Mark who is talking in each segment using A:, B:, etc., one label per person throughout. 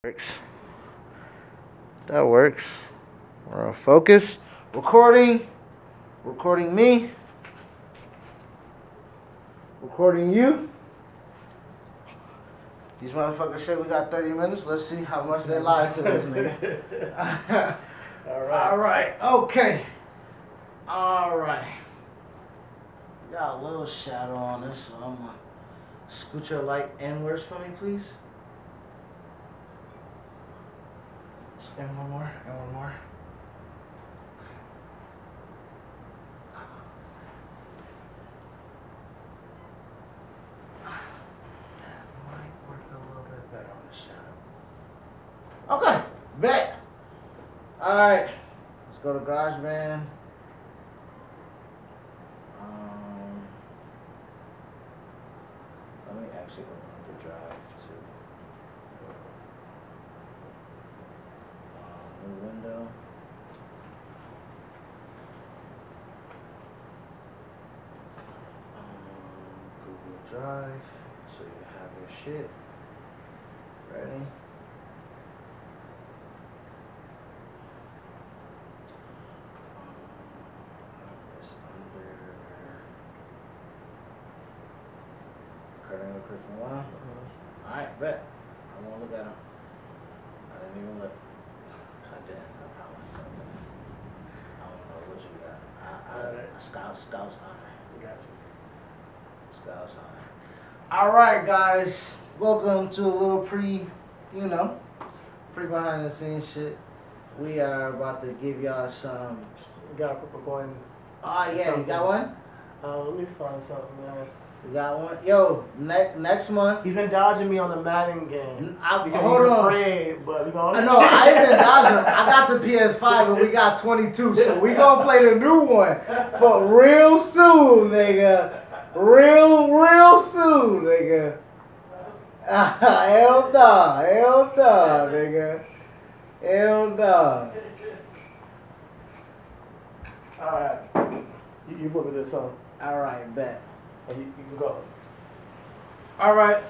A: Works. That works. We're on focus. Recording. Recording me. Recording you. These motherfuckers say we got 30 minutes. Let's see how much they lied to us, nigga. Alright. Okay. Alright. Got a little shadow on this, so I'm gonna scoot your light inwards for me, please. And one more, and one more. That might work a little bit better on the shadow. Okay, bet. Alright, let's go to GarageBand. Let me actually open up the drive too. New window. Google Drive. So you have your shit. Ready? It's under cutting the Christmas line. Alright, bet. I won't look at them. I didn't even look. I didn't. I promise. I don't know what you got. Scouts honor.
B: Got you.
A: Scouts honor. Alright, guys. Welcome to a little pre behind the scenes shit. We are about to give y'all some.
B: We got a couple going.
A: Oh, yeah. You got one?
B: Let me find something, man.
A: You got one? Yo, next month.
B: He's been dodging me on the Madden game.
A: Hold
B: he's
A: on.
B: afraid, but we gonna...
A: I know, I ain't been dodging him. I got the PS5 and we got 22, so we gonna play the new one for real soon, nigga. Real soon, nigga. Hell nah, nigga. Hell nah.
B: Alright. You flip with this, huh?
A: Alright, bet.
B: You can go.
A: Alright,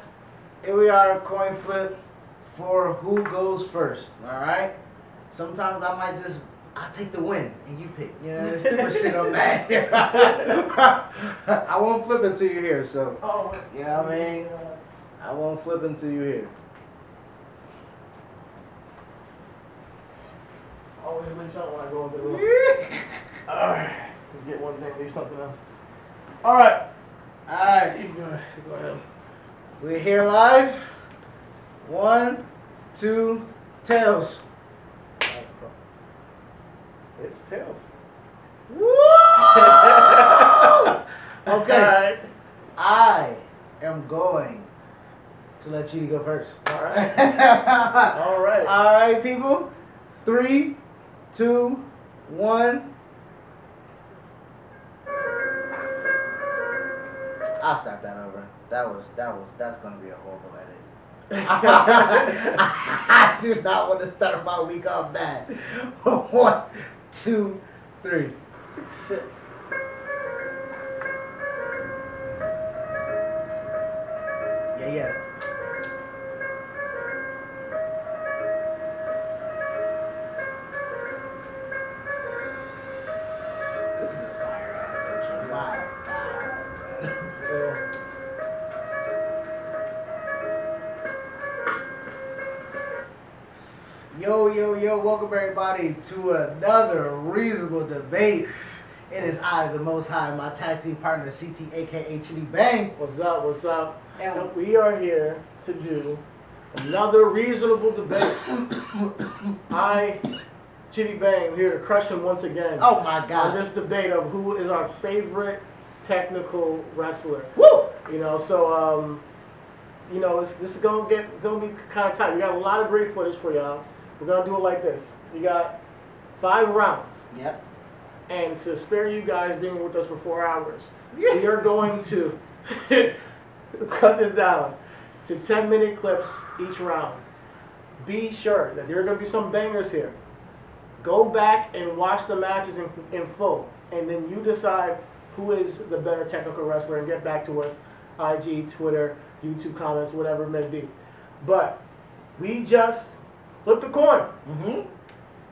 A: here we are, coin flip for who goes first, alright? Sometimes I'll take the win and you pick. You know, stupid shit I'm mad here. I won't flip until you're here, so. You know what I mean? I won't flip until you're here.
B: I always leave something when I go into the room. Alright. Get one thing, leave something else. Alright.
A: Alright.
B: You go ahead.
A: We're here live. 1, 2, tails.
B: It's tails.
A: Woo! Okay. I am going to let you go first.
B: Alright. Alright.
A: Alright, people. 3, 2, 1. I'll start that over. That's gonna be a horrible edit. I do not want to start my week off bad. 1, 2, 3.
B: Sit.
A: Yeah. This is a fire ass intro. My God. Yo, welcome everybody to another reasonable debate. It is I, the Most High, my tag team partner, CT, aka Chitty Bang.
B: What's up?
A: And
B: And we are here to do another reasonable debate. Chitty Bang, I'm here to crush him once again.
A: oh my
B: On
A: gosh.
B: this debate of who is our favorite technical wrestler.
A: Woo!
B: So this is gonna be kind of tight. We got a lot of great footage for y'all. We're gonna do it like this. We got 5 rounds.
A: Yep.
B: And to spare you guys being with us for 4 hours,
A: Yeah.
B: we are going to cut this down to 10-minute clips each round. Be sure that there are going to be some bangers here. Go back and watch the matches in full, and then you decide who is the better technical wrestler and get back to us, IG, Twitter, YouTube comments, whatever it may be. But we just Flip the coin.
A: Mm-hmm.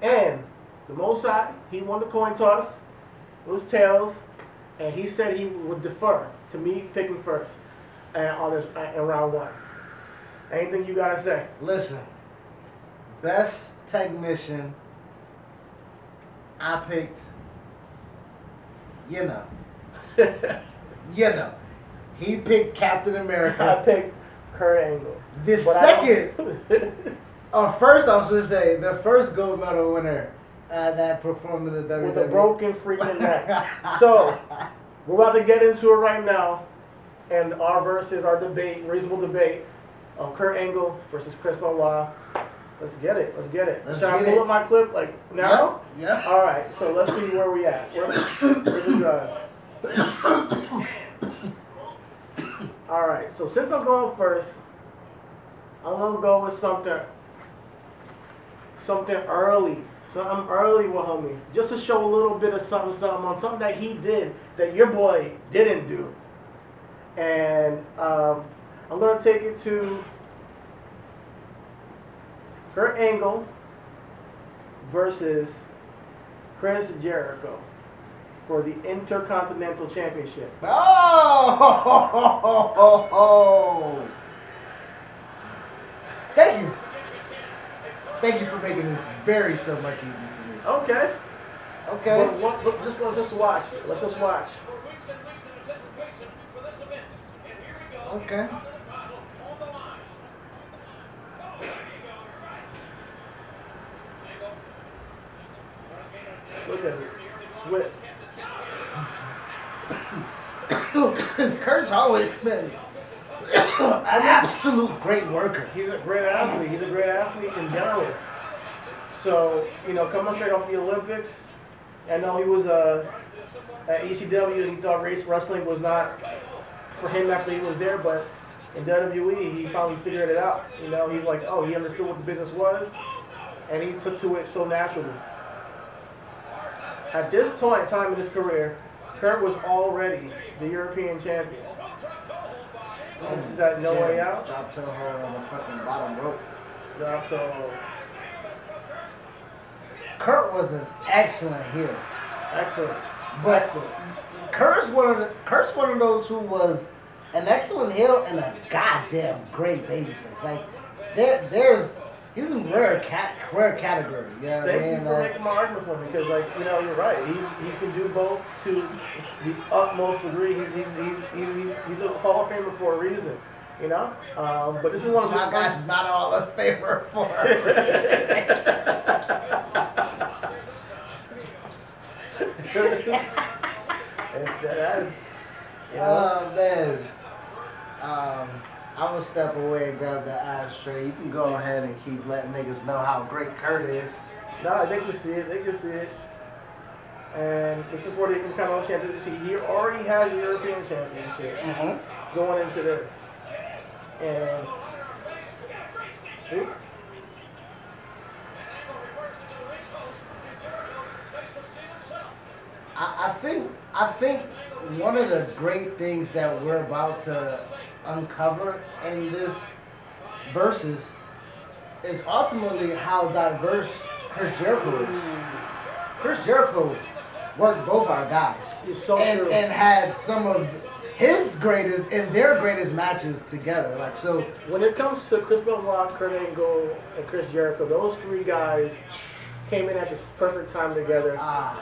B: And the Mosai, he won the coin toss. It was tails. And he said he would defer to me picking first on this in round 1. Anything you gotta say?
A: Listen, best technician, I picked, you know. He picked Captain America.
B: I picked Kurt Angle.
A: The second, first I was going to say, the first gold medal winner that performed in the WWE.
B: With a broken freaking neck. So, we're about to get into it right now. And our versus, our debate, reasonable debate of Kurt Angle versus Chris Benoit. Let's get it. Should I pull up my clip like now?
A: Yeah.
B: All right. So let's see where we at. Where's the drive? All right. So since I'm going first, I'm gonna go with something early. Something early with homie, just to show a little bit of something on something that he did that your boy didn't do. And I'm gonna take it to Kurt Angle versus Chris Jericho for the Intercontinental Championship.
A: Oh! Thank you. Thank you for making this so much easier for me.
B: Okay.
A: Okay.
B: Let's just watch. Let's just watch.
A: Okay.
B: Look at it. Swift.
A: Kurt's always been an absolute great worker.
B: He's a great athlete. He's a great athlete in general. So, coming straight off the Olympics, I know he was at ECW and he thought wrestling was not for him after he was there, but in WWE, he finally figured it out. He was like, he understood what the business was, and he took to it so naturally. At this time in his career, Kurt was already the European champion. And this is at No Way Out.
A: Drop toe hold on the fucking bottom rope.
B: Drop toe hold.
A: Kurt was an excellent heel.
B: Excellent.
A: But
B: Excellent.
A: Kurt's one of those who was an excellent heel and a goddamn great babyface. Like he's in rare category. Yeah.
B: Thank you for making my argument for me because, you're right. He can do both to the utmost degree. He's a Hall of Famer for a reason. But this is one of
A: my guy's not all in favor for a Oh man. I'm gonna step away and grab the ashtray. You can go ahead and keep letting niggas know how great Kurt is.
B: No, they can see it. And this is for the Intercontinental Championship. See, he already has the European Championship going into this. And
A: I think one of the great things that we're about to uncover in this versus is ultimately how diverse Chris Jericho is. Chris Jericho worked both our guys and had some of his greatest and their greatest matches together. So
B: when it comes to Chris Benoit, Kurt Angle, and Chris Jericho, those three guys came in at this perfect time together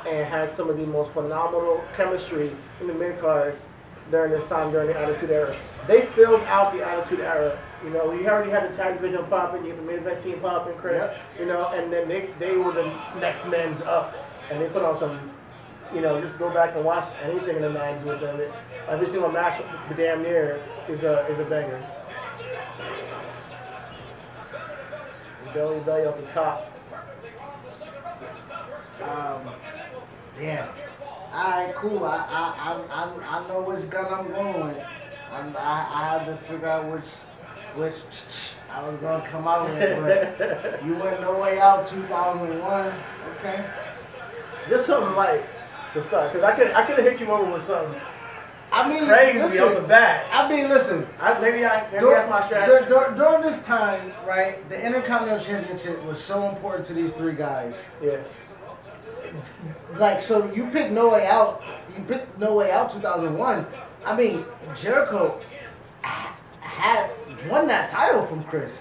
B: and had some of the most phenomenal chemistry in the mid-card during this time, during the Attitude Era. They filled out the Attitude Era. You already had the tag division popping, you had the main event team popping, Chris, and then they were the next men's up. And they put on some, just go back and watch anything in the 90s with them. Every single match, damn near, is a banger. Belly up the top.
A: Damn. Alright, cool. I know which gun I'm going with. I had to figure out which I was gonna come out with, but you went No Way Out 2001. Okay.
B: Just something light to start, because I could have hit you over with something.
A: I I mean,
B: crazy
A: listen,
B: on the back.
A: I mean, listen.
B: Maybe that's my strategy.
A: During this time, right, the Intercontinental Championship was so important to these three guys.
B: Yeah.
A: Like, so you picked No Way Out. You picked No Way Out 2001. I mean, Jericho had won that title from Chris.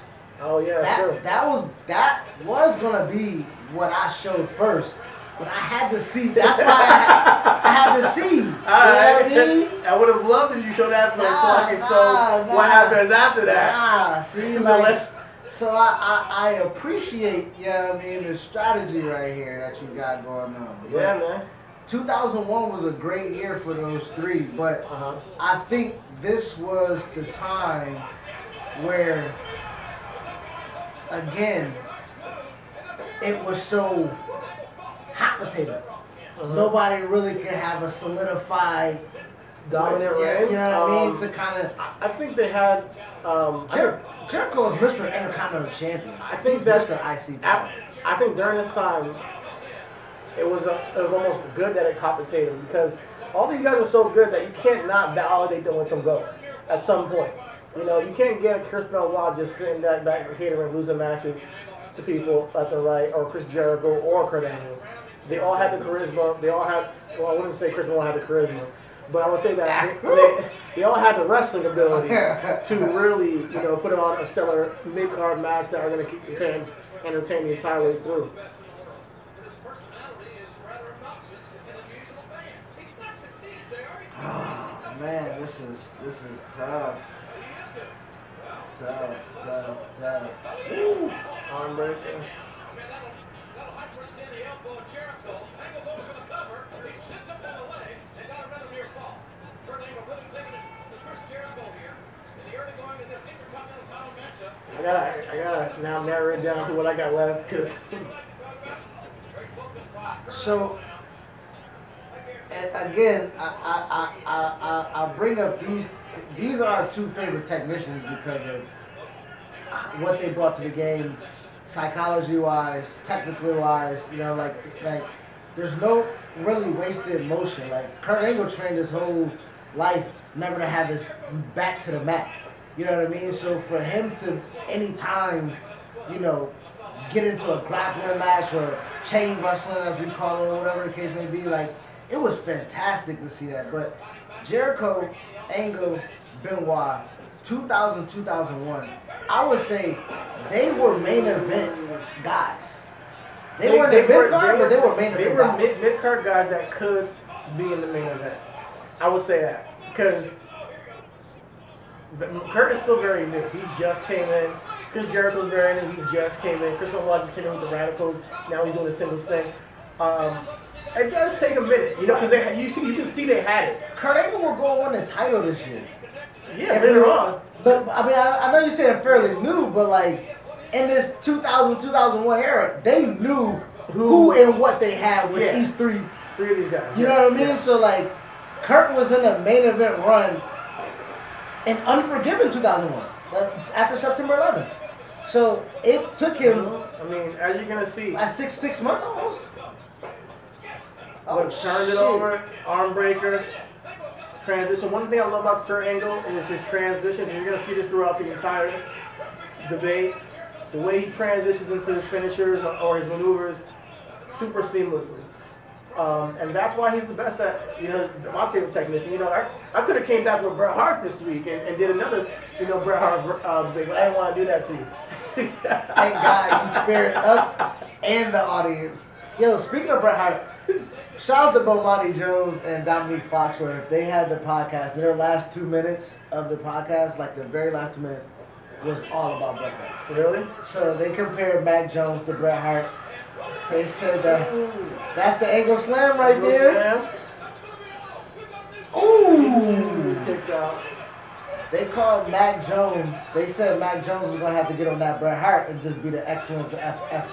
B: Oh yeah, true.
A: That was gonna be what I showed first. But I had to see. That's why I had to see. You know what I mean?
B: I would have loved if you showed that first, so I can show what happens after that.
A: See, like, so I appreciate, you know what I mean, the strategy right here that you got going on.
B: Yeah, man.
A: 2001 was a great year for those three, but I think this was the time where, again, it was so hot potato. Nobody really could have a solidified
B: dominant reign.
A: You know what I mean? To kind of.
B: I think they had.
A: Jericho is Mr. Intercontinental Champion.
B: I think that's
A: Mr. IC title.
B: I think during this time, it was almost good that it caught potato because all these guys were so good that you can't not validate them with some go at some point. You know, you can't get a Chris Benoit just sitting back catering, losing matches to people left and right, or Chris Jericho or Kurt Angle. They all had the charisma. They all had. Well, I wouldn't say Chris Benoit had the charisma, but I would say that they all had the wrestling ability to really, you know, put on a stellar mid-card match that are going to keep the fans entertained the entire way through.
A: Oh man, this is tough. Tough.
B: Woo! Armbreaker. I gotta now narrow it down to what I got left because.
A: So, and again, I bring up these. These are our two favorite technicians because of what they brought to the game, psychology-wise, technically-wise. You know, like there's no really wasted motion. Like Kurt Angle trained his whole life never to have his back to the mat. You know what I mean? So for him to anytime, you know, get into a grappling match or chain wrestling as we call it or whatever the case may be, like it was fantastic to see that. But Jericho, Angle, Benoit, 2000, 2001, I would say they were main event guys. They weren't in mid-card, but they were main event guys.
B: They were mid-card guys that could be in the main event. I would say that. Because Kurt is still very new. He just came in. Chris Jericho's very new. He just came in. Chris Benoit just came in with the Radicals. Now he's doing the singles thing. It does take a minute, you know, because you can see they had it.
A: Kurt Angle will go and win the title this year.
B: Yeah, later on.
A: But I mean, I know you're saying fairly new, but like in this 2000, 2001 era, they knew who and what they had with these three
B: of these guys.
A: You know what I mean? So like, Kurt was in a main event run in Unforgiven 2001 after September 11th. So it took him.
B: I mean, as you're gonna see,
A: at six months almost.
B: Turned it over, arm breaker, transition. One thing I love about Kurt Angle is his transitions. You're gonna see this throughout the entire debate. The way he transitions into his finishers or his maneuvers, super seamlessly. And that's why he's the best at, you know, my favorite technician. You know, I could have came back with Bret Hart this week and did another, you know, Bret Hart debate, but I didn't want to do that to you.
A: Thank God you spared us and the audience. Yo, speaking of Bret Hart, shout out to Bomani Jones and Dominique Foxworth. They had the podcast. Their last 2 minutes of the podcast, like the very last 2 minutes, was all about Bret Hart.
B: Really?
A: So they compared Mac Jones to Bret Hart. They said that's the Angle Slam right there. Ooh!
B: Kicked out.
A: They called Mac Jones. They said Mac Jones was gonna have to get on that Bret Hart and just be the excellence of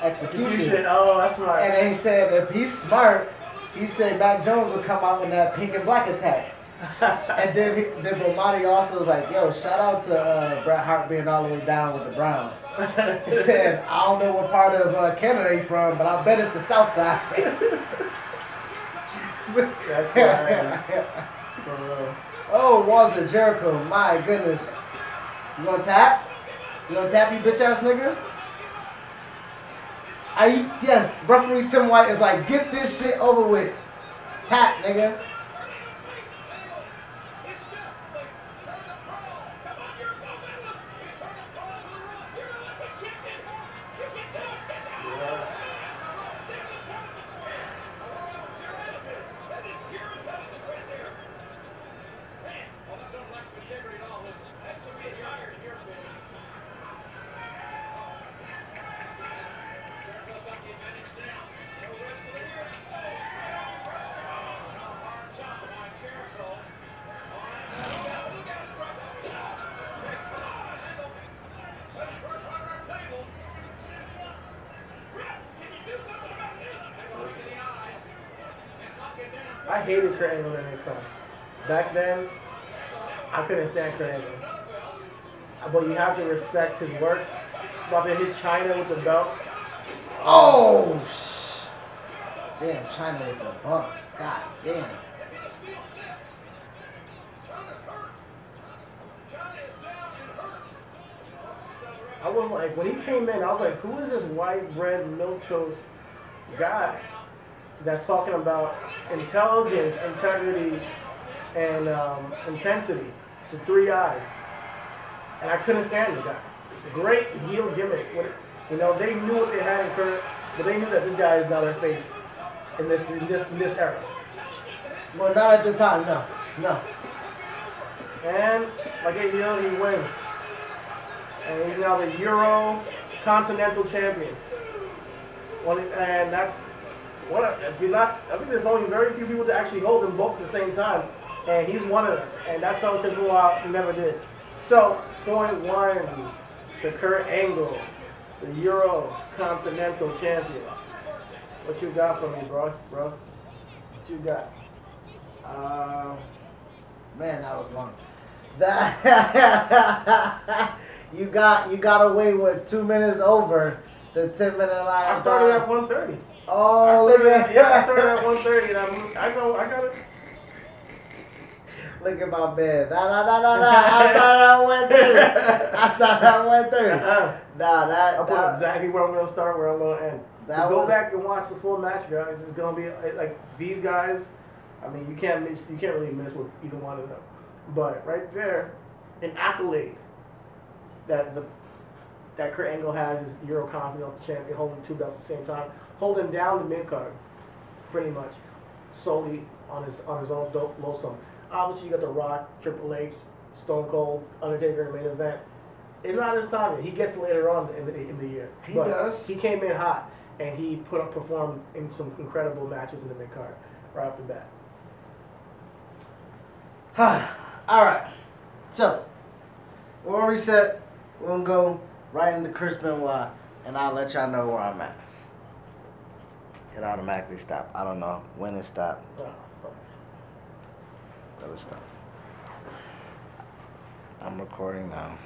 A: execution.
B: Oh, that's smart.
A: And they said if he's smart, he said Mac Jones will come out with that pink and black attack. And then Bomani also was like, yo, shout out to Bret Hart being all the way down with the Browns. He said, I don't know what part of Canada he's from, but I bet it's the South Side.
B: That's right.
A: Oh, Walls of Jericho. My goodness. You gonna tap? You gonna tap, you bitch ass nigga? Yes, referee Tim White is like, get this shit over with. Tap, nigga.
B: I hated Kurt Angle in his son. Back then, I couldn't stand Kurt Angle. But you have to respect his work. About to hit China with the belt.
A: Oh, damn, China with the bump. God damn.
B: I was like, when he came in, I was like, who is this white bread milquetoast guy that's talking about intelligence, integrity, and intensity? The three eyes. And I couldn't stand the guy. Great heel gimmick. You know, they knew what they had in Kurt, but they knew that this guy is not their face in this era.
A: Well, not at the time, no.
B: And like a heel, he wins. And he's now the Euro Continental Champion. And that's what if you're not. I think there's only very few people that actually hold them both at the same time, and he's one of them. And that's something Benoit never did. So, point one to Kurt Angle, the Euro Continental Champion. What you got for me, bro? What you got?
A: Man, that was long. That you got away with 2 minutes over the 10-minute line.
B: I started at 1:30.
A: Oh, look at
B: I started at 1:30, and I got it.
A: Look at my bed. Nah. I started at 1:30.
B: I put exactly where I'm gonna start, where I'm gonna end. Go back and watch the full match, guys. It's gonna be like these guys. I mean, you can't really miss with either one of them. But right there, an accolade that Kurt Angle has is Euro Continental Champion, holding two belts at the same time, holding down the mid card, pretty much, solely on his own lonesome. Obviously, you got The Rock, Triple H, Stone Cold, Undertaker in the main event. It's not his time. He gets later on in the year.
A: He does.
B: He came in hot, and he performed in some incredible matches in the mid card right off the bat.
A: All right. So, we're gonna reset. We're gonna go right into Chris Benoit, and I'll let y'all know where I'm at. It automatically stopped. I don't know when it stopped.
B: Oh, fuck.
A: But it stopped. I'm recording now.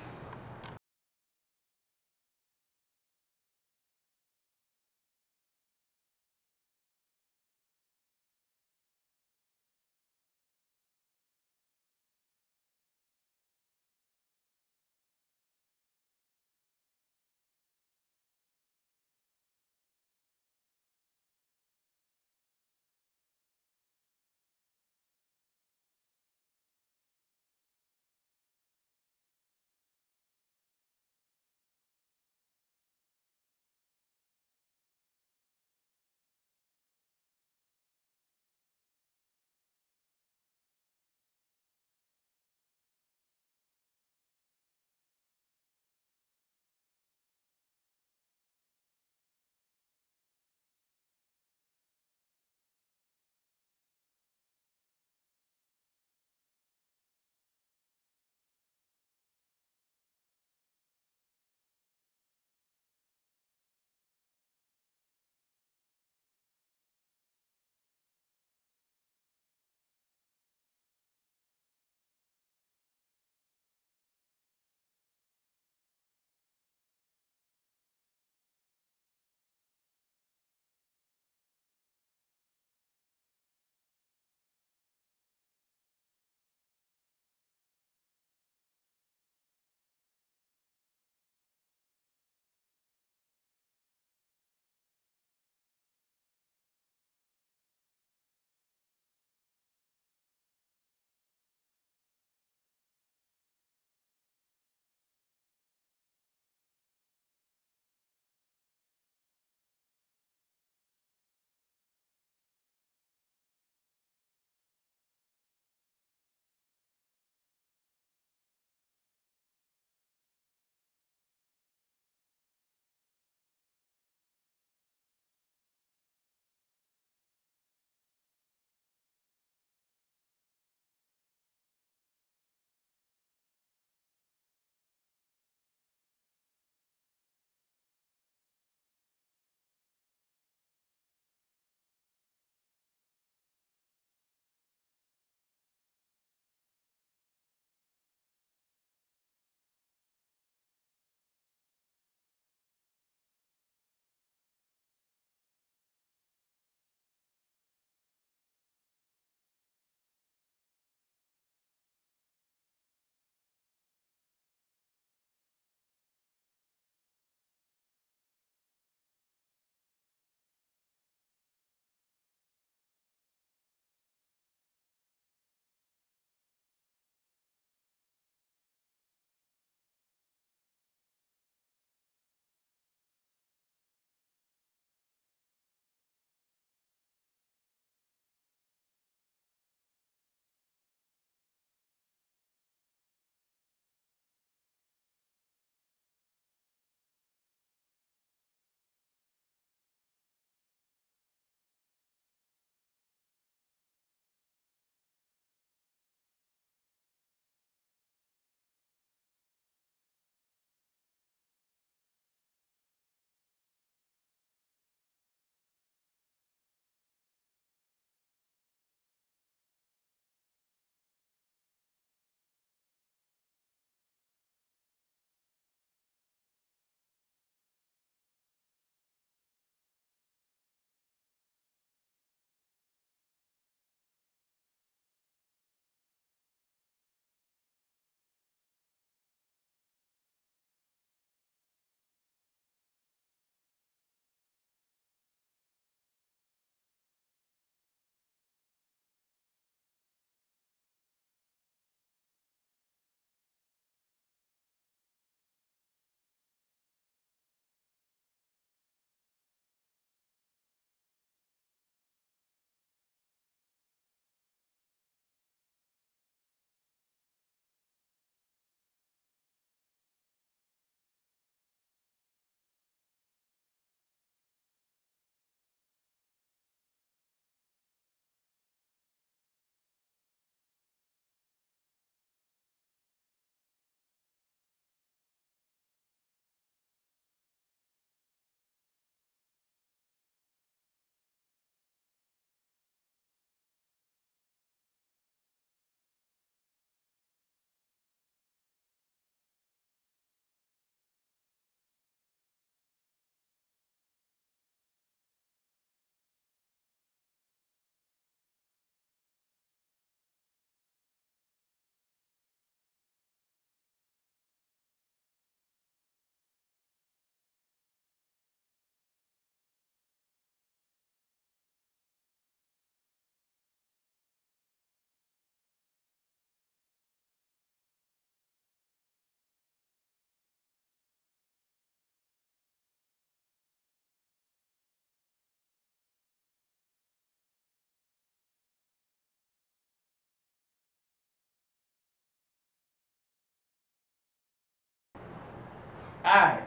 A: Alright.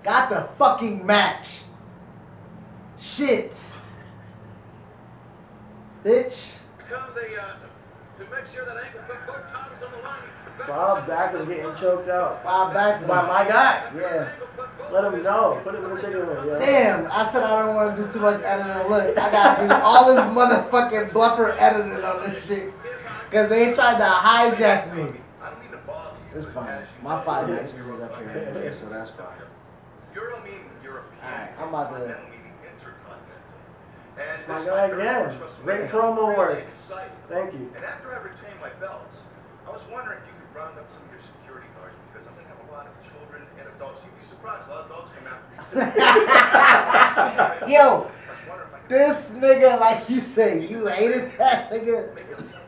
A: Got the fucking match. Shit. Bitch.
C: To make sure that ankle put both times on the line.
B: Bob Backlund getting choked out.
A: Bob Backlund.
B: By my guy.
A: Yeah.
B: Let him know. Put him in the chicken wing. Yeah.
A: Damn, I said I don't want to do too much editing. Look, I gotta do all this motherfucking bluffer editing on this shit. Cause they tried to hijack me.
C: I don't mean to bother you.
A: It's fine. My 5 matches is up here anyway, so that's fine.
C: Euro meaning European.
A: Alright, I'm about to.
C: Continental meaning intercontinental. And
B: It's my
C: this
B: guy
C: fight
B: again.
C: was
B: Great
C: really
B: promo work.
C: exciting.
B: Thank you.
C: And after I retained my belts, I was wondering if you could round up some of your security guards because I think I have a lot of children and adults. You'd be surprised, a lot of adults come out.
A: Yo,
C: I was wondering if I could
A: this nigga, like you say, you hated that nigga.
C: make it a sense.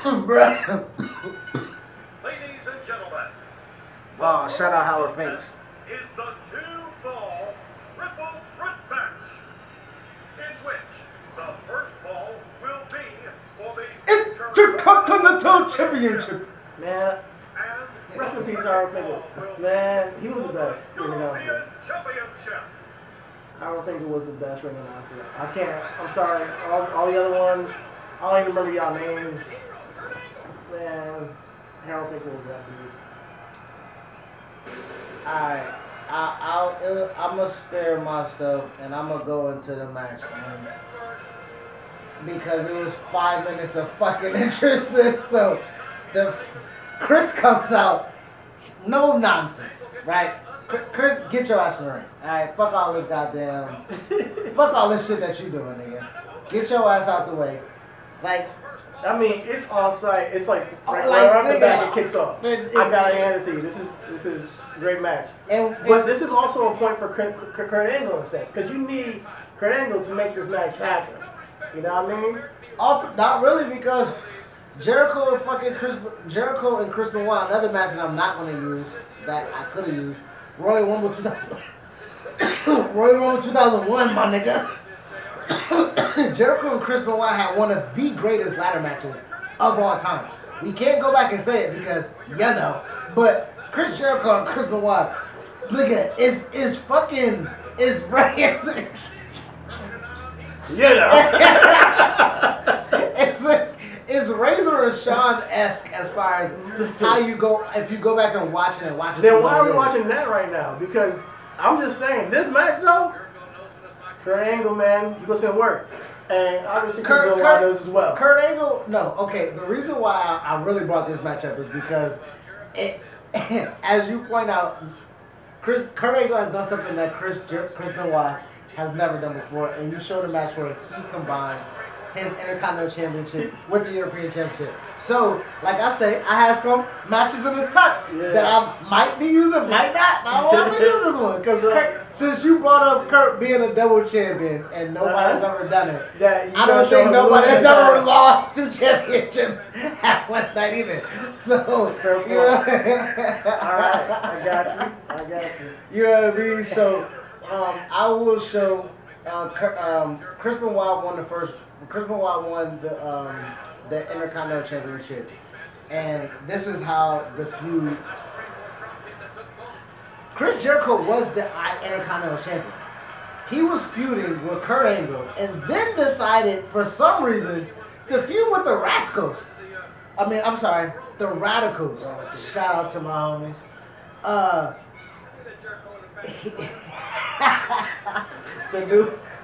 A: Bruh.
C: Ladies and gentlemen.
A: Oh, shout out Howard Finks.
C: Is the 2-ball triple threat match in which the first ball will be for the
A: Intercontinental Championship.
B: Man,
C: and
B: rest in peace, Howard Finkel. Man, he was the best ring announcer.
C: European Championship.
B: Howard Finkel was the best ring announcer. I can't. I'm sorry. All the other ones, I don't even remember y'all names. Man, Harold Finkel was that dude.
A: Alright, I'm gonna spare myself and I'm gonna go into the match, man. Because it was 5 minutes of fucking interest. So Chris comes out, no nonsense, right? Chris, get your ass in the ring. Alright, fuck all this goddamn, fuck all this shit that you doing, nigga. Get your ass out the way. Like,
B: I mean, it's on site. It's like right
A: Like,
B: off the
A: nigga,
B: back, it kicks off.
A: it-
B: I gotta hand it to you. This is a great match. But this is also a point for Kurt Angle in a sense, because you need Kurt Angle to make this match happen. You know what I mean?
A: Not really, because Jericho and Chris Benoit, another match that I'm not gonna use that I could have used. Royal Rumble 2001, my nigga. Jericho and Chris Benoit had one of the greatest ladder matches of all time. We can't go back and say it because you know, but Chris Jericho and Chris Benoit, nigga, is fucking is right.
B: You know.
A: It's Razor Rashawn-esque as far as how you go if you go back and watch it.
B: Then why are we watching that right now? Because I'm just saying, this match though, Kurt Angle, man, he puts in work. And obviously Chris Benoit does as well.
A: Kurt Angle, no, okay. The reason why I really brought this match up is because it, as you point out, Kurt Angle has done something that Chris Benoit has never done before, and you showed a match where he combined his Intercontinental Championship with the European Championship. So, like I say, I had some matches in the tuck that I might be using, might not. And I don't want to use this one because since you brought up Kurt being a double champion and nobody's ever done it, I don't think nobody's ever lost 2 championships at one night either. So, you know,
B: all right, I got you.
A: You know what I mean? So, I will show Chris Benoit won the first. Chris Benoit won the Intercontinental Championship, and this is how the feud. Chris Jericho was the Intercontinental Champion. He was feuding with Kurt Angle, and then decided for some reason to feud with the Rascals. I'm sorry, the Radicals. Shout out to my homies.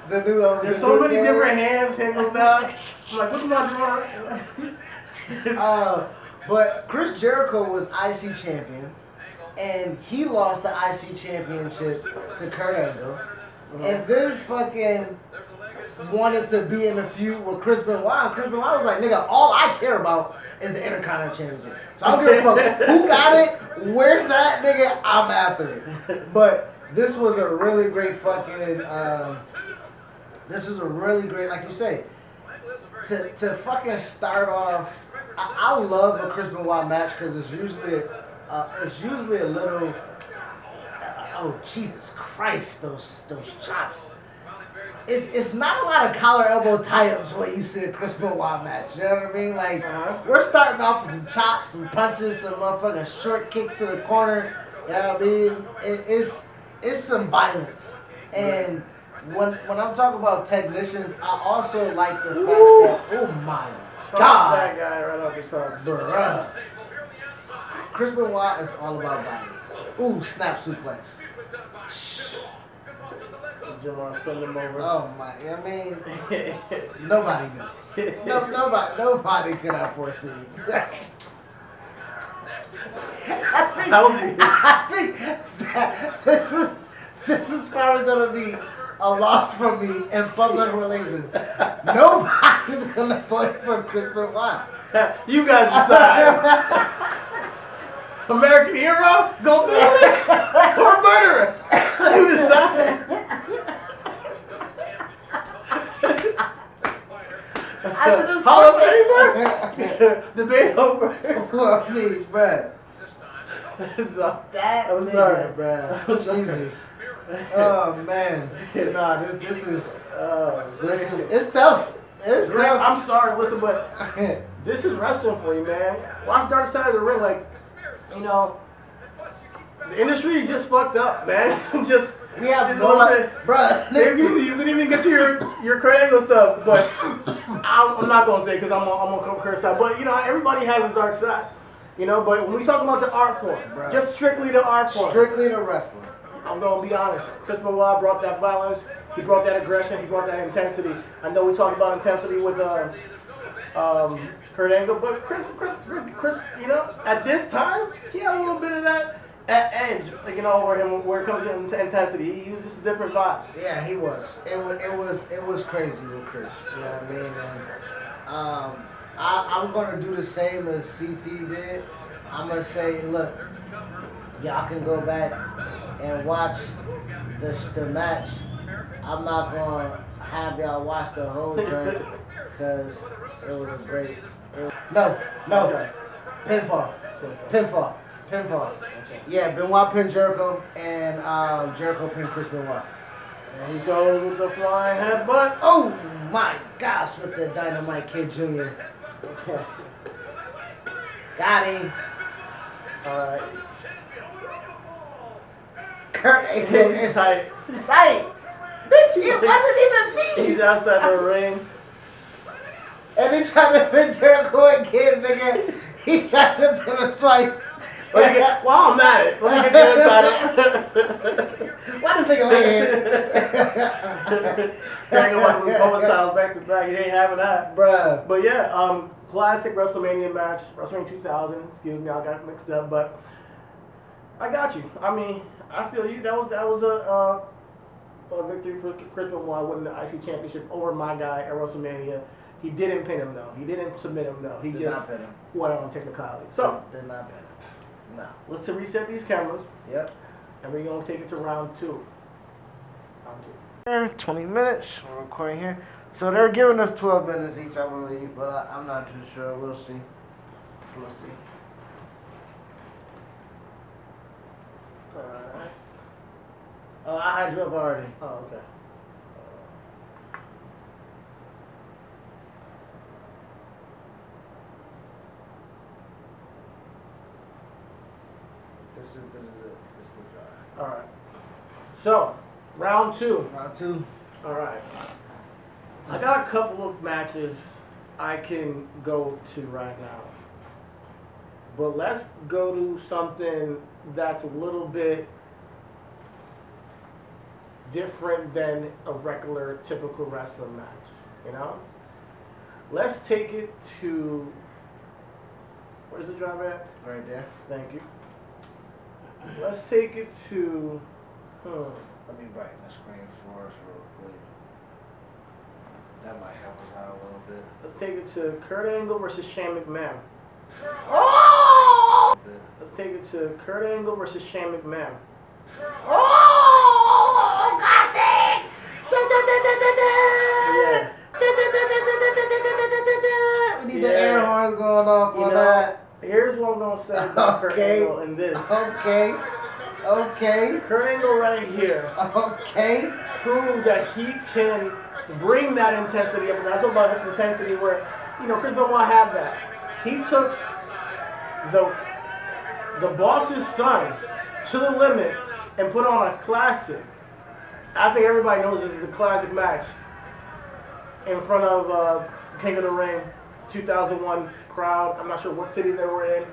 A: The new
B: There's so many different hands handled now. I'm like, what am I doing?
A: But Chris Jericho was IC champion, and he lost the IC championship to Kurt Angle, and then fucking wanted to be in a feud with Chris Benoit. And Chris Benoit was like, nigga, all I care about is the Intercontinental Championship. So I don't give a fuck who got it, where's that nigga, I'm after it. But this was a really great fucking, this is a really great, like you say, to fucking start off. I love a Chris Benoit match because it's usually a little. Oh Jesus Christ! Those chops. It's not a lot of collar elbow tie-ups when you see a Chris Benoit match. You know what I mean? Like we're starting off with some chops, some punches, some motherfucking short kicks to the corner. Yeah, I mean, it's some violence, and when I'm talking about technicians, I also like the fact that oh my
B: Toss that
A: god,
B: guy right off the top.
A: bruh, Chris Benoit is all about violence. Ooh, snap suplex.
B: Jamal putting him over.
A: Oh my, I mean, nobody knows. Nobody could have foreseen. I think that this is probably gonna be a loss for me in public relations. Nobody's gonna vote for Chris Benoit.
B: You guys decide. American hero, go Billy, or murderer. You decide.
A: I should have
B: Hall of Famer. Debate over.
A: Well, I mean, bruh. That
B: I'm
A: nigga,
B: sorry,
A: bruh.
B: I'm sorry.
A: Jesus. Oh man. Nah, this is
B: Listen,
A: it's tough. It's
B: Rick,
A: tough.
B: I'm sorry, listen, but this is wrestling for you, man. Watch Dark Side of the Ring, like, you know, the industry is just fucked up, man. just
A: we have
B: just
A: no
B: a little
A: idea,
B: bit.
A: bruh.
B: You didn't even get to your Kurt Angle stuff, but I'm not gonna say because I'm gonna curse out. But you know, everybody has a dark side, you know. But when we talk about the art form,
A: Bruh.
B: just strictly the art form,
A: Strictly the wrestling.
B: I'm gonna be honest. Chris Benoit brought that violence. He brought that aggression. He brought that intensity. I know we talked about intensity with Kurt Angle, but Chris, you know, at this time, he had a little bit of that edge, you know, over him where it comes to intensity. He was just a different vibe.
A: Yeah, he was. It was crazy with Chris. You know what I mean? And I'm gonna do the same as CT did. I'm gonna say, look, y'all can go back and watch the match. I'm not gonna have y'all watch the whole joint because it was a great. No, pinfall. Yeah, Benoit pinned Jericho and Jericho pinned Chris Benoit.
B: And he goes with the flying headbutt.
A: Oh my gosh, with the Dynamite Kid Jr. Got him.
B: Alright.
A: Kurt Angle is
B: tight.
A: tight. Bitch, it wasn't even
B: He's
A: me.
B: outside the ring.
A: And he tried to pin Jericho again, nigga. He tried to pin him twice.
B: While I'm at it, let me get the inside.
A: Why this nigga lay here?
B: Dragging one Luke Bowen styles back to back. He ain't having that.
A: Bruh.
B: But yeah, classic WrestleMania match, WrestleMania 2000. Excuse me, I got mixed up, but I got you. I mean, I feel you. That was a victory for Chris Benoit winning the IC Championship over my guy at WrestleMania. He didn't pin him though. He didn't submit him though. He
A: Did
B: just
A: not pin him.
B: went on technicality. So
A: Did not pin him. No.
B: let's to reset these cameras,
A: Yep.
B: and we're gonna take it to round two.
A: 20 minutes. We're recording here. So they're giving us 12 minutes each, I believe, but I'm not too sure. We'll see. We'll see.
B: Alright.
A: Oh, I had you up already.
B: Oh, okay.
A: This is the drive.
B: All right. So, round two.
A: Round two.
B: All right. I got a couple of matches I can go to right now. But let's go to something that's a little bit different than a regular, typical wrestling match. You know? Let's take it to. Where's the drive at?
A: Right there.
B: Thank you. Let's take it to.
A: Let me brighten the screen for us real quick. That might help us out a little bit.
B: Let's take it to Kurt Angle versus Shane McMahon.
A: Oh!
B: Let's take it to Kurt Angle versus Shane McMahon.
A: Oh! Classic!
B: Yeah.
A: We need the air horns going off
B: You
A: on
B: know,
A: that.
B: here's what I'm gonna say about Kurt
A: Okay.
B: Angle in this.
A: Okay. Okay.
B: Kurt Angle right here
A: Okay.
B: proved that he can bring that intensity up. And I talk about intensity where, you know, Chris Benoit had that. He took the the boss's son to the limit and put on a classic. I think everybody knows this is a classic match in front of King of the Ring, 2001 crowd. I'm not sure what city they were in,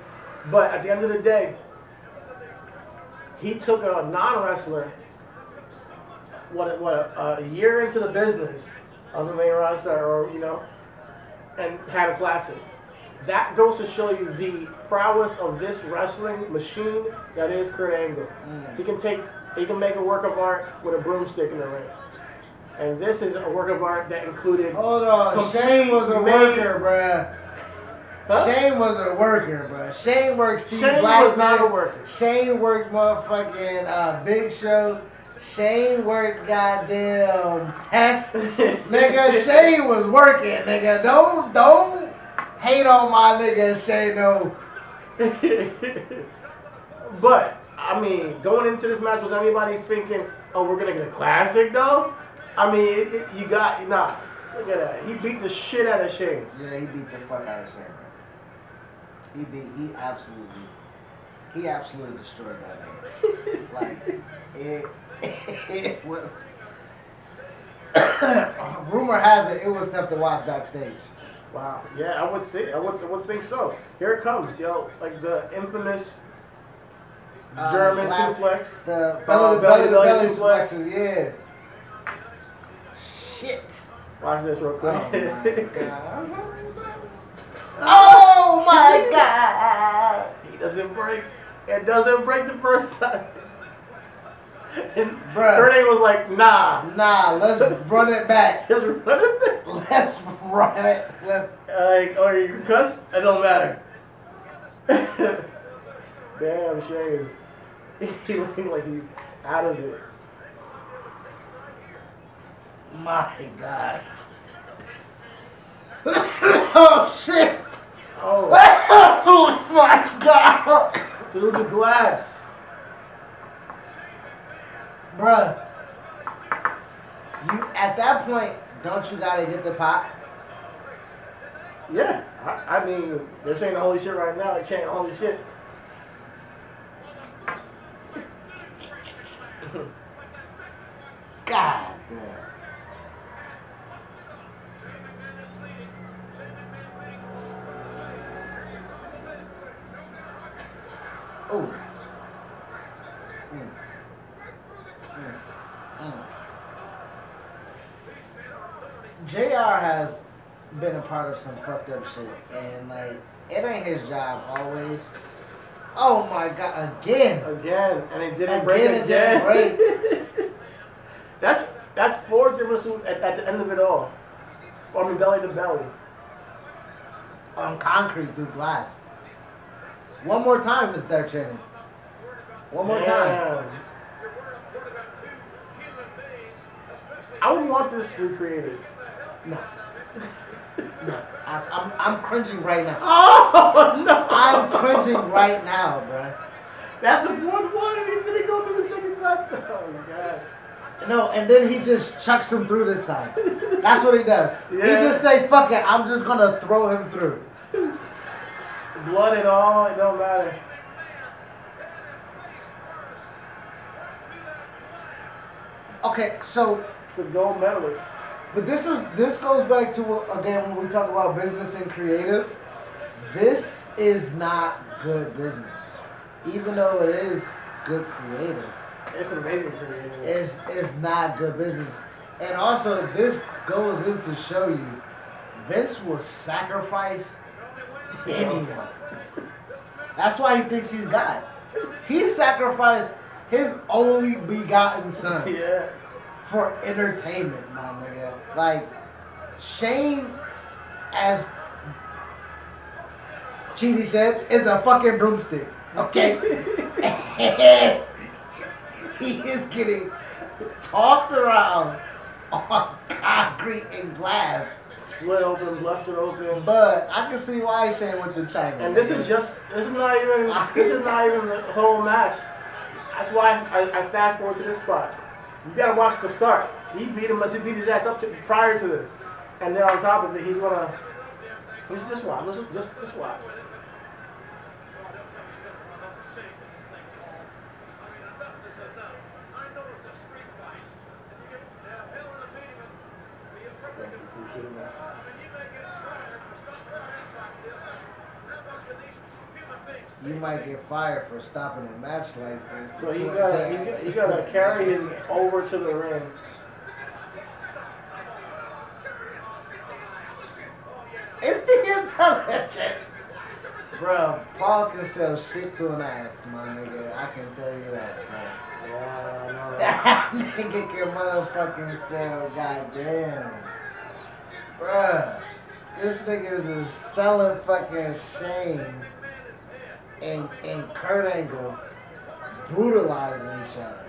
B: but at the end of the day, he took a non-wrestler, a year into the business on the main roster, or and had a classic. That goes to show you the prowess of this wrestling machine that is Kurt Angle. He can make a work of art with a broomstick in the ring. And this is a work of art that included.
A: Hold on, Shane was a worker, bruh.
B: Huh?
A: Shane was a worker, bruh. Shane worked Steve
B: Shane
A: Blackman.
B: was not a worker.
A: Shane worked motherfucking Big Show. Shane worked goddamn Test. Nigga, Shane was working, nigga. Don't hate on my nigga Shane, no.
B: But, I mean, going into this match, was anybody thinking, oh, we're going to get a classic, though? I mean, look at that. He beat the shit out of Shane.
A: Yeah, he beat the fuck out of Shane, bro. He absolutely destroyed that nigga. Like, it was. Rumor has it was tough to watch backstage.
B: Wow. Yeah, I would say, I would think so. Here it comes, like the infamous German suplex.
A: The belly suplexes, yeah. Shit.
B: Watch this real quick.
A: Oh my god!
B: He doesn't break. It doesn't break the first time. And
A: Bruh.
B: Kurt Angle was like, nah,
A: let's run it back.
B: Let's run it back.
A: Let's run it.
B: Oh, you concussed? It don't matter. Damn, Shane is looking like he's out of it.
A: My god. Oh shit.
B: Oh.
A: Oh my god.
B: Through the glass.
A: Bruh. You at that point, don't you gotta get the pop?
B: Yeah. I mean, they're saying the holy shit right now. They can't holy shit.
A: God damn. Oh. JR has been a part of some fucked up shit, and like it ain't his job always. Oh my god, again,
B: and it didn't break again.
A: Didn't break.
B: That's 4 different suits at the end of it all. I mean, belly to belly.
A: On concrete through glass. One more time, Mr. Channing. One more time.
B: I would want this recreated.
A: No. No. I'm cringing right now.
B: Oh, no.
A: I'm cringing right now, bruh.
B: That's the 4th one, and he didn't go through the second time. Oh, my God.
A: No, and then he just chucks him through this time. That's what he does.
B: Yeah.
A: He just say, fuck it, I'm just going to throw him through.
B: Blood and all, it don't matter.
A: Okay, so...
B: It's a gold medalist.
A: But this goes back to, again, when we talk about business and creative, this is not good business. Even though it is good creative.
B: It's amazing creative.
A: It's not good business. And also, this goes in to show you, Vince will sacrifice anyone. That's why he thinks he's God. He sacrificed his only begotten son.
B: Yeah.
A: For entertainment, my nigga. Like, Shane, as Chidi said, is a fucking broomstick. Okay? And he is getting tossed around on concrete and glass.
B: Split open, busted open.
A: But I can see why Shane went to China.
B: And this is not even the whole match. That's why I fast forward to this spot. You gotta watch the start. He beat his ass up prior to this, and then on top of it, he's gonna. Just watch. Just watch. shit in there.
A: You might get fired for stopping a match like this.
B: So
A: That's
B: he
A: what
B: gotta carry him over to the ring.
A: It's the intelligence. Bro, Paul can sell shit to an ass, my nigga. I can tell you that, bro.
B: Yeah, I know that.
A: That nigga can motherfucking sell, goddamn. Bruh, this nigga is selling fucking Shane and Kurt Angle brutalizing each other.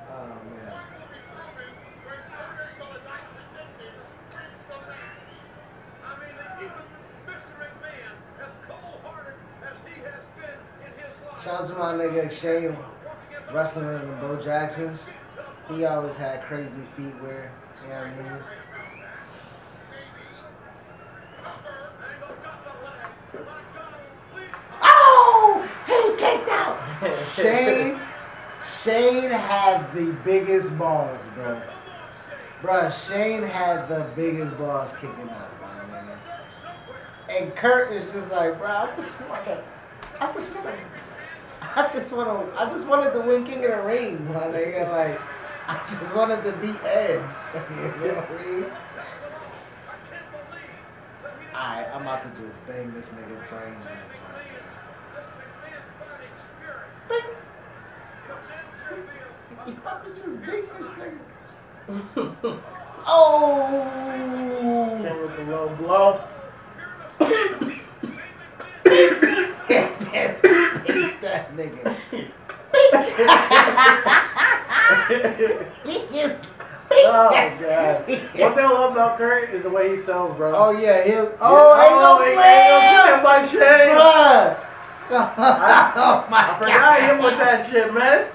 A: Oh man. Shout out to my nigga Shane wrestling in the Bo Jacksons. He always had crazy feet wear. You know what I mean? Oh! He kicked out! Shane had the biggest balls, bro. Bro, Shane had the biggest balls kicking out, man. And Kurt is just like, bro, I just wanted to win King of the Ring, my nigga. Like, I just wanted to beat Edge. You know what I mean? Alright, I'm about to just bang this nigga's brains in. Bang! You about to just bang this nigga. Oh!
B: Came with the low blow.
A: Just beat that nigga. He is
B: Oh god. One thing I love about Kurt is the way he sells, bro.
A: Oh yeah, he'll.
B: Ain't
A: Oh,
B: no
A: ain't
B: slam
A: no
B: by
A: slam,
B: Shane.
A: bruh. Oh my
B: I forgot him with that shit, man.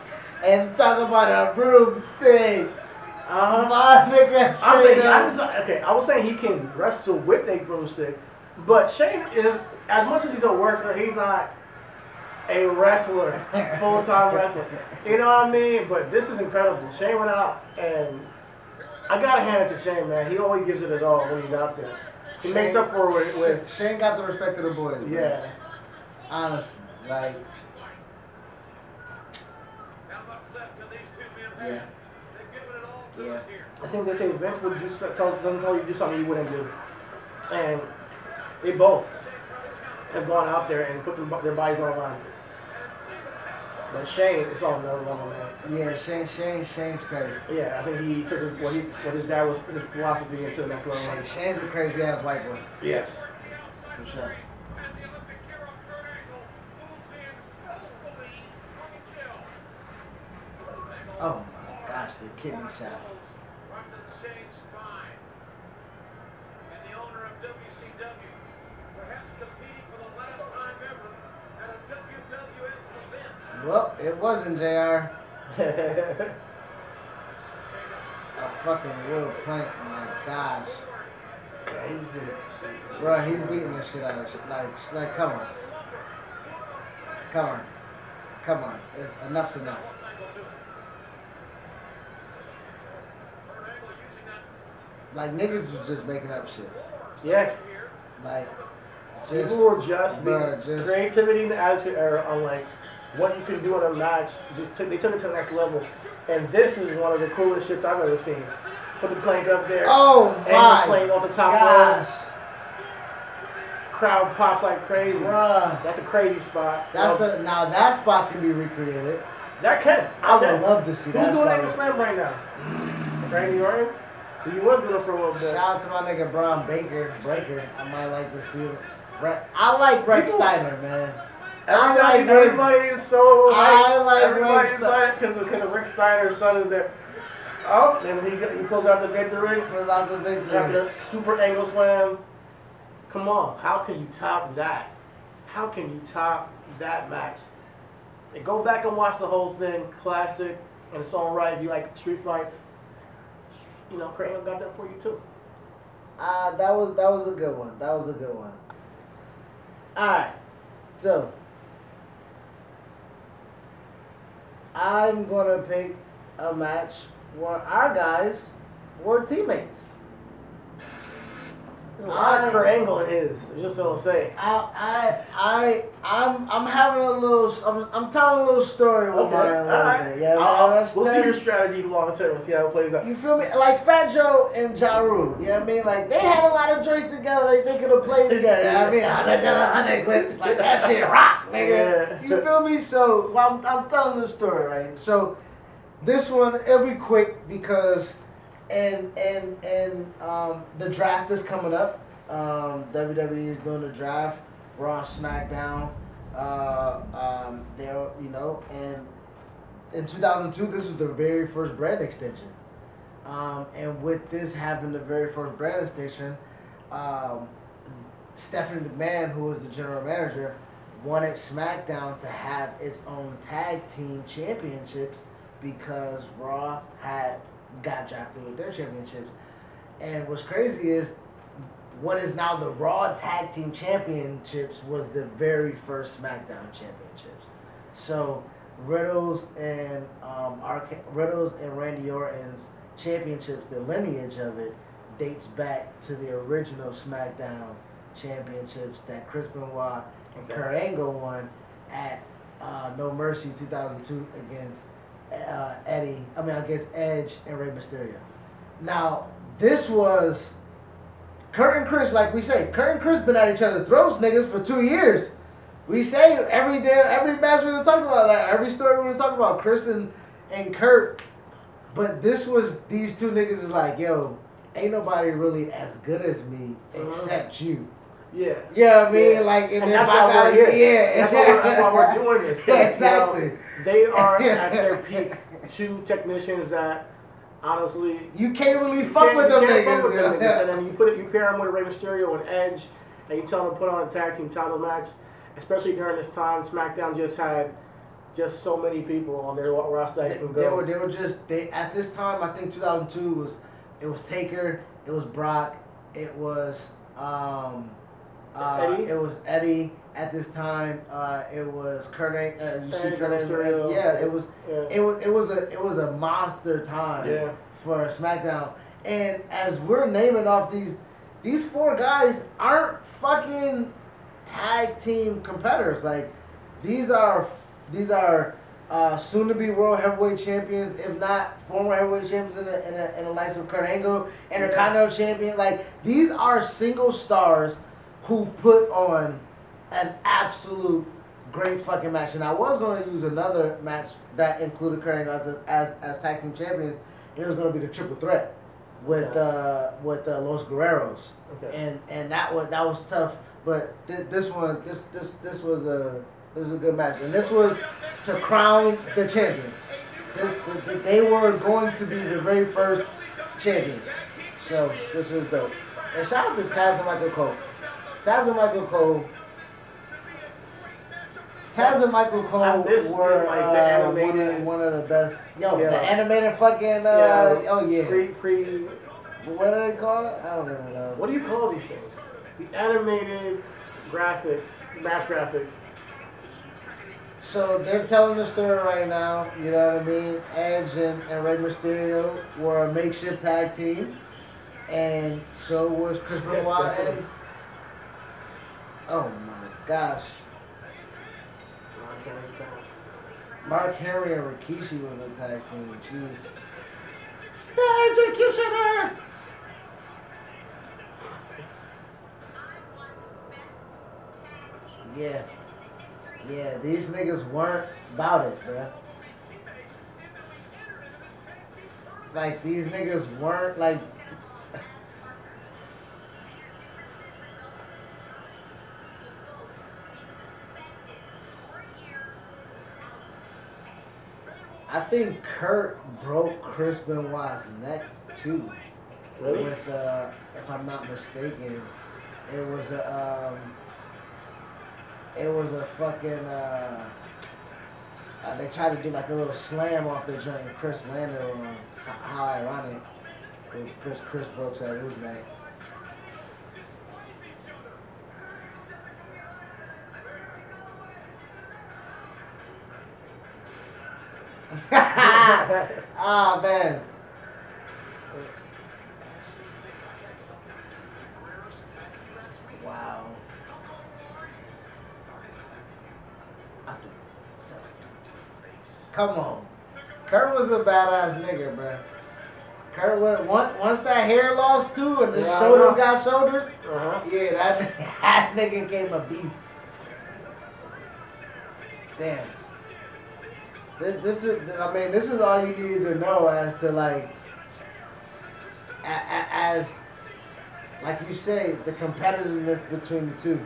A: And talk about a broomstick.
B: Uh-huh.
A: My nigga Shane.
B: I was saying he can wrestle with a broomstick, but Shane is, as much as he's a worker, he's not a wrestler, full-time wrestler. You know what I mean? But this is incredible. Shane went out, and I gotta hand it to Shane, man. He always gives it his all when he's out there. He makes up for it with
A: Shane got the respect of the boys, bro.
B: yeah.
A: Honestly, like. Yeah. Yeah.
B: I think they say Vince would doesn't tell you to do something you wouldn't do, and they both have gone out there and put their bodies on the line. But Shane, it's on another level, man.
A: Yeah, Shane's crazy.
B: Yeah, I think he took what his dad was, his philosophy into the next level.
A: Shane's a crazy ass white boy.
B: Yes,
A: For sure. Oh my gosh, the kidney shots. Well, it wasn't, JR. A fucking wood plank, my gosh.
B: Yeah, he's been,
A: Bro, he's beating the shit out of shit. Like, come on. Come on. Enough's enough. Like, niggas was just making up shit.
B: yeah.
A: Like,
B: People were just
A: bruh,
B: being creativity and attitude era on like what you can do in a match. They took it to the next level, and this is one of the coolest shits I've ever seen. Put the plank up there.
A: Oh my
B: sling on the top
A: gosh.
B: rope. Crowd pops like crazy.
A: Bruh.
B: That's a crazy spot.
A: Now that spot can be recreated.
B: That can.
A: I would love to see that
B: Who's doing
A: spot.
B: angle slam right now? Randy Orton. He was doing it for a little bit.
A: Shout out to my nigga Braun Breaker. I might like to see him. I like Rex Steiner, man.
B: Everybody is so
A: I like
B: everybody's
A: Rick
B: like because of Rick Steiner's son is there. Oh, and he pulls out the victory.
A: Pulls out the victory.
B: After the super angle slam. Come on, how can you top that? How can you top that match? And go back and watch the whole thing. Classic, and it's all right if you like street fights. You know, Craig got that for you too.
A: That was a good one. Alright. So I'm gonna pick a match where our guys were teammates.
B: There's a lot of Kurt Angle in his. Just so I'll say.
A: I'm having a little. I'm telling a little story with mine a little bit. Yeah,
B: we'll see your strategy long term. We'll see how it plays out.
A: You feel me? Like Fat Joe and Ja Rule. You know what I mean? Like they had a lot of joints together. Like they could have played together. You know what I mean? 100 clips. Like that shit rock, nigga. You feel me? So I'm telling the story, right? So this one it'll be quick because and the draft is coming up. WWE is doing the draft. Raw, SmackDown. They're and in 2002, this was the very first brand extension. And with this having the very first brand extension, Stephanie McMahon, who was the general manager, wanted SmackDown to have its own tag team championships because Raw got drafted with their championships. And what's crazy is what is now the Raw Tag Team Championships was the very first SmackDown championships. So Riddles and Randy Orton's championships, the lineage of it dates back to the original SmackDown championships that Chris Benoit and Kurt Angle won at No Mercy 2002 against against Edge and Rey Mysterio. Now this was Kurt and Chris, like we say, Kurt and Chris been at each other's throats, niggas, for 2 years. We say every match we were talking about that, every story we were talking about, Chris and Kurt. But these two niggas is like, yo, ain't nobody really as good as me except you.
B: Yeah.
A: You know what I mean? Yeah. Like, and if I gotta
B: get
A: yeah.
B: That's why we're doing this.
A: Yeah, exactly.
B: They are at their peak. Two technicians that honestly
A: you can't really fuck with them niggas.
B: And then you pair them with Rey Mysterio and Edge, and you tell them to put on a tag team title match. Especially during this time, SmackDown just had so many people on their roster that can go.
A: They were at this time. I think 2002 was Taker, it was Brock, it was
B: Eddie?
A: It was Eddie at this time. It was Kurt Angle. You see Kurt Angle.
B: Yeah,
A: it was a monster time for SmackDown. And as we're naming off these four guys aren't fucking tag team competitors. Like these are soon to be world heavyweight champions, if not former heavyweight champions in the likes of Kurt Angle, Intercontinental champion. Like these are single stars who put on an absolute great fucking match. And I was going to use another match that included Kurt Angle as tag team champions. It was going to be the triple threat with Los Guerreros. Okay. And that was tough. But this was a good match. And this was to crown the champions. They were going to be the very first champions. So this was dope. And shout out to Taz and Michael Cole. Taz and Michael Cole were one of the best. The animated fucking what do they call it? I don't even know.
B: What do you call these things? The animated graphics, match graphics.
A: So they're telling the story right now. You know what I mean? Edge and Rey Mysterio were a makeshift tag team, and so was Chris Benoit and. Oh my gosh. Mark Henry and Rikishi was a tag team. Jeez. The executioner! Yeah, these niggas weren't about it, bruh. Like, these niggas weren't like. I think Kurt broke Chris Benoit's neck too.
B: Really?
A: With if I'm not mistaken, it was a fucking they tried to do like a little slam off the joint and Chris landed on him. How ironic. Chris broke that loose neck. Ah, man. Wow. Come on. Kurt was a badass nigga, bro. Kurt was, once that hair lost too and his shoulders got shoulders, yeah, that nigga came a beast. Damn. This is all you need to know as to like, as like you say, the competitiveness between the two.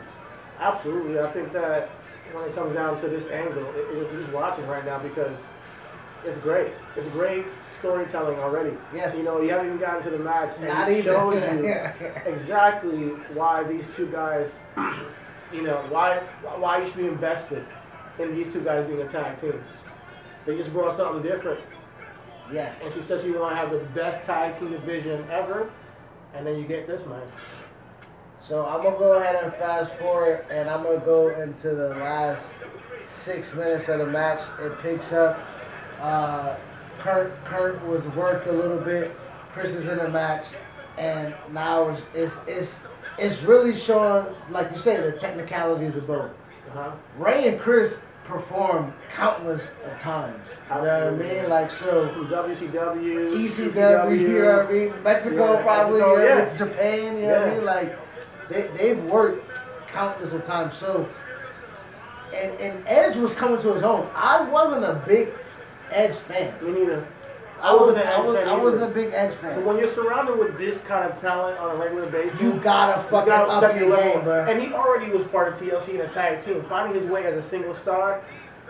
B: Absolutely. I think that when it comes down to this angle, you're just watching right now because it's great. It's great storytelling already.
A: Yeah.
B: You know, you haven't even gotten to the match, and
A: Not
B: it
A: even.
B: shows you exactly why these two guys, you know, why you should be invested in these two guys being a tag team. They just brought something different.
A: Yeah.
B: And she said she want to have the best tag team division ever, and then you get this match.
A: So I'm gonna go ahead and fast forward, and I'm gonna go into the last 6 minutes of the match. It picks up. Kurt was worked a little bit. Chris is in the match, and now it's really showing, like you say, the technicalities of both. Ray and Chris perform countless of times. You know what I mean? Like, so
B: from WCW,
A: ECW, you know what I mean? Mexico,
B: yeah,
A: probably,
B: Mexico,
A: you know,
B: yeah.
A: Japan, you know what I mean? Like, they've worked countless of times. So, and Edge was coming to his own. I wasn't a big Edge fan.
B: Me neither.
A: I wasn't a big Edge fan.
B: But when you're surrounded with this kind of talent on a regular basis,
A: You gotta fucking up
B: step
A: your
B: level.
A: game, bro.
B: And he already was part of TLC in a tag team. Finding his way as a single star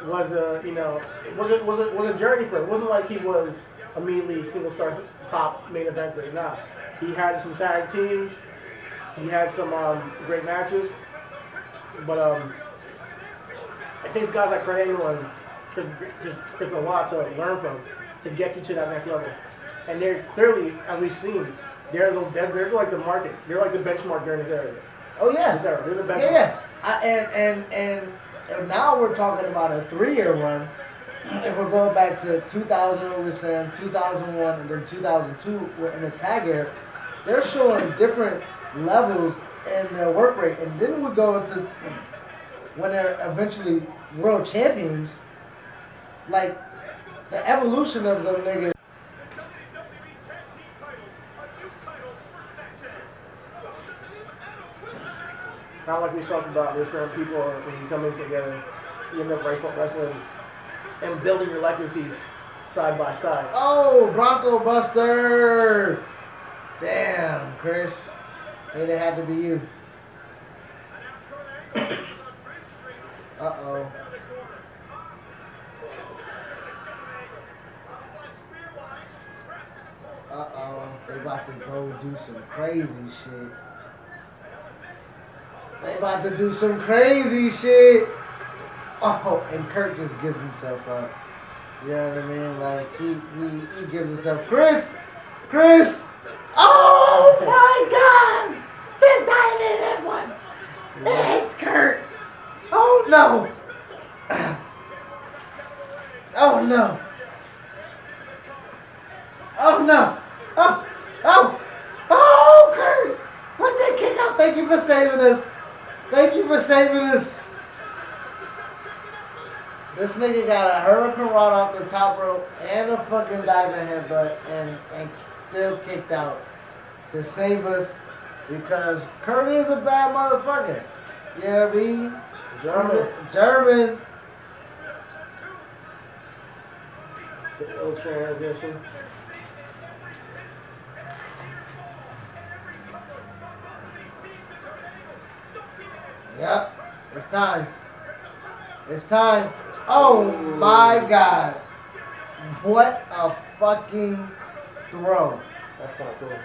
B: was a, you know, it was a journey for him. It wasn't like he was immediately single star top main eventer. Nah, he had some tag teams. He had some great matches. But it takes guys like Kurt Angle and Chris Benoit to learn from, to get you to that next level. And they're clearly, as we've seen, they're like the market. They're like the benchmark during this era.
A: Oh yeah,
B: This era. They're the benchmark.
A: Yeah. And now we're talking about a 3-year run. If we're going back to 2000, what we're saying, 2001, and then 2002 in the tag era, they're showing different levels in their work rate. And then we go into when they're eventually world champions, like the evolution of them niggas.
B: Kind of like we talked about, there's certain people when you come in together, you end up wrestling and building your legacies side by side.
A: Oh, Bronco Buster! Damn, Chris. Maybe it had to be you. Uh-oh. Uh-oh. They about to go do some crazy shit. They about to do some crazy shit. Oh, and Kurt just gives himself up. You know what I mean? Like, he gives himself, Chris! Oh my God! They're diving in one! It's Kurt! Oh no! Oh no! Oh no! Oh, Kurt! What that kick out? Thank you for saving us! This nigga got a hurricane rod off the top rope and a fucking diving headbutt and still kicked out to save us because Kurt is a bad motherfucker. You know what I mean? German.
B: The ill transition.
A: Yep. It's time. Oh my God. What a fucking throw.
B: That's kind of cool.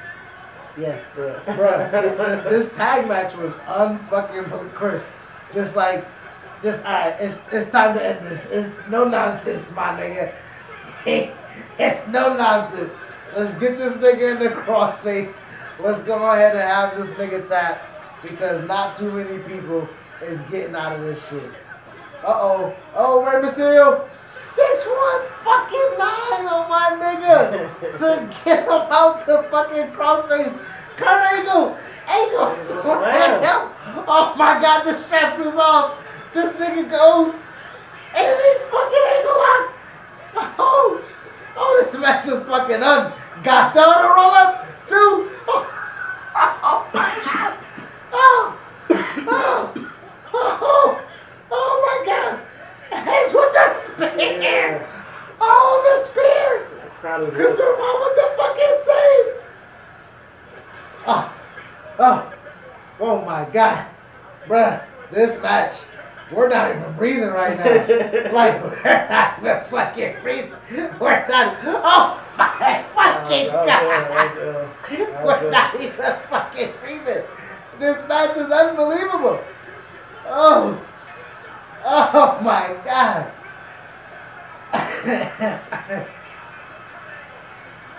A: Yeah, bro. This tag match was unfucking Chris. Alright, it's time to end this. It's no nonsense, my nigga. It's no nonsense. Let's get this nigga in the crossface. Let's go ahead and have this nigga tap because not too many people is getting out of this shit. Uh-oh. Oh, Rey Mysterio. 6'1" fucking 9 on my nigga. To get him out the fucking crossface. Kurt Angle. Angle slam him. Oh my God, the straps is off. This nigga goes. And he's fucking Angle lock. Oh, this match is fucking on. Got down a roll up. 2. Oh my God. Oh my God. Edge with the spear.
B: Yeah.
A: Oh, the spear.
B: Crowd is
A: Chris Benoit with the fucking save. Oh my God. Bruh, this match, we're not even breathing right now. Like, we're not even fucking breathing. We're not. Oh my fucking God. We're not even fucking breathing. This match is unbelievable. Oh my God.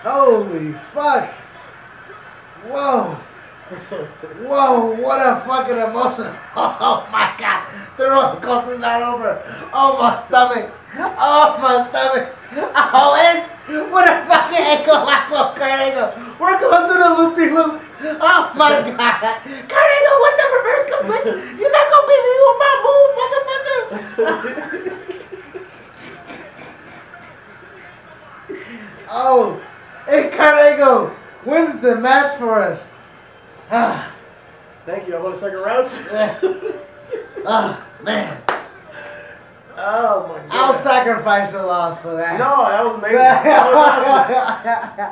A: Holy fuck. Whoa. Whoa, what a fucking emotion. Oh my God. The roller coaster's not over. Oh, my stomach. Oh, my stomach. Oh, it's what a fucking ankle lock on Kurt Angle. We're going through the loop-de-loop. Oh my God. Kurt Angle with the reverse complete. You're not gonna beat me with my move, motherfucker. Oh, and Kurt Angle wins the match for us.
B: Thank you. I won the second round.
A: Man.
B: Oh my God.
A: I'll sacrifice a loss for that.
B: No, that was amazing. That was awesome.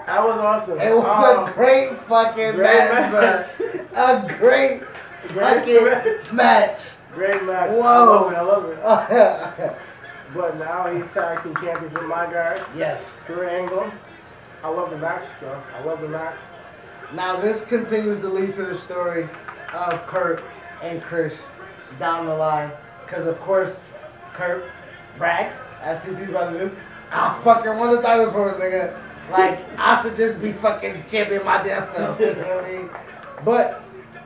B: That was awesome.
A: It was a great fucking match, bro. A great fucking match.
B: Great match.
A: Whoa.
B: I love it. But now he's tag team champion with my guy,
A: Yes.
B: Kurt Angle. I love the match, so I love the match.
A: Now this continues to lead to the story of Kurt and Chris down the line. Because of course, Kurt brags, as CT's about to do. I fucking won the titles for us, nigga. Like, I should just be fucking champion my damn self. You know what I mean? But,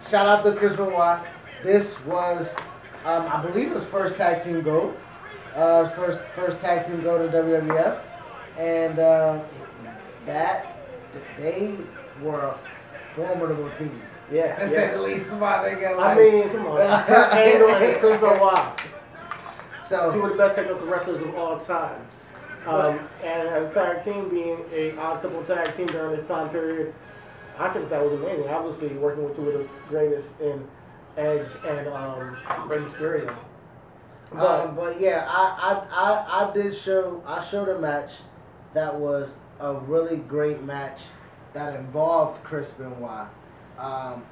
A: shout out to Chris Benoit. This was, I believe his first tag team go. First tag team go to WWF. And they were a formidable team.
B: Yeah.
A: To say the least, my nigga.
B: I mean, come on. It's Kurt Angle and Chris Benoit.
A: So,
B: Two of the best technical wrestlers of all time. And as a tag team, being a odd couple tag team during this time period, I think that was amazing. Obviously, working with two of the greatest in Edge and Rey Mysterio.
A: But yeah, I showed a match that was a really great match that involved Chris Benoit.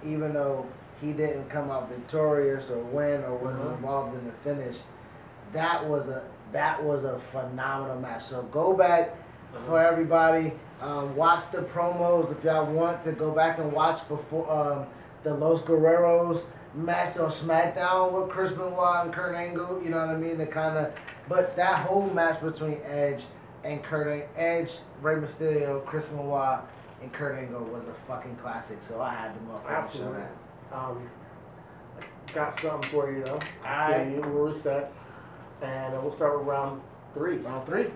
A: Even though he didn't come out victorious or win or wasn't involved in the finish, that was a phenomenal match. So go back for everybody. Watch the promos if y'all want to go back and watch before the Los Guerreros match on SmackDown with Chris Benoit and Kurt Angle. You know what I mean? But that whole match between Edge and Edge, Rey Mysterio, Chris Benoit, and Kurt Angle was a fucking classic. So I had to motherfucking show that.
B: Got something for you though.
A: All right.
B: We'll reset. And we'll start with round 3.
A: Round 3.